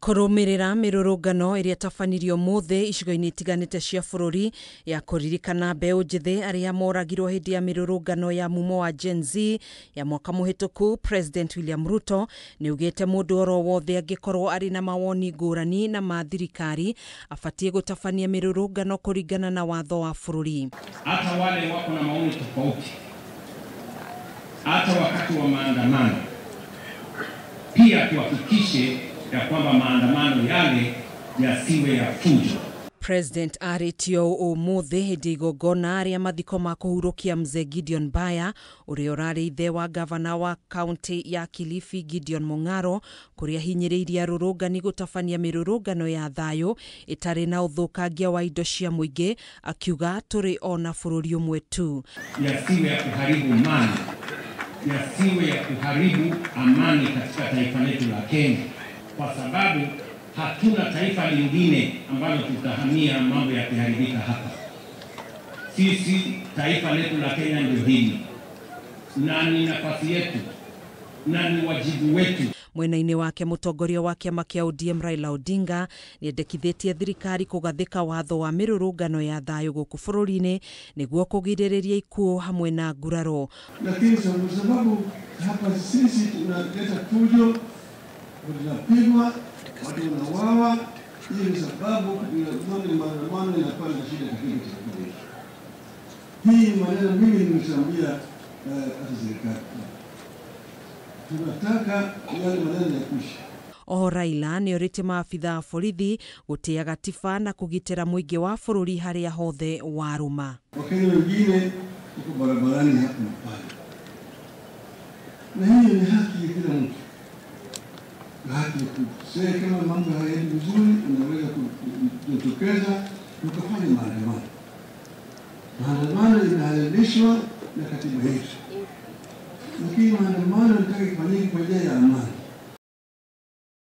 Kurumirira mirurungano iria tafanirio muthe icigo-ini itiganite cia bururi ya kuririkana mbeu njithi aria moragirwo hindi ya mirurungano ya mumo wa Gen Z ya mwaka muhituku, President William Ruto niugite mundu oro wothe angikorwo ari na mawoni ngurani na ma thirikari afatie gutafania mirurungano kuringana na watho wa bururi. Hata wale wako na maoni tofauti, hata wakati wa maandamano, pia tuhakikishe ya kwamba maandamano yale yasiwe ya fujo. President aritio umuthi hindi igongona aria mathiko ma kuhurukia mzee Gideon Baya uria urari ithe wa gavana wa county ya Kilifi Gideon Mung'aro kuria hinyiriirie arurungani gutafania mirurungano ya thayo itari na uthukangia wa indo cia muingi, akiuga turi ona bururi umwe tu. Yasiwe ya kuharibu mali, yasiwe ya kuharibu amani katika taifa letu la Kenya, kwa sababu hatuna taifa lingine ambalo tutahamia mambo ya kuharibika hapa. Sisi taifa letu la Kenya ndio hili, na ni nafasi yetu na ni wajibu wetu. Mwena-ini wake mutongoria wa kiama kia ODM Raila Odinga niendekithitie thirikari kugathika watho wa mirurungano ya thayo guku bururi-ini niguo kugiririria ikuo hamwe na nguraro. Lakini sababu hapa sisi tunaleta fujo, tunapigwa, watu wanawawa, hii ni sababu maandamano inakuwa na shida katika taifa. Hii maneno mimi nimeshaambia hata serikali. Tunataka yale maneno ya kushi. Raila ni orite maafitha borithi gutia gatiba na kugitira muingi wa bururi haria hothe waruma. Wakenya wengine uko barabarani hapa na pale, na hiyo ni haki ya kila mtu. Haki ya kusema kama mambo hayaendi vizuri, unaweza kujitokeza ukafanya maandamano. Maandamano inahalalishwa na katiba yetu, lakini maandamano yanataka ifanyike kwa njia ya amani.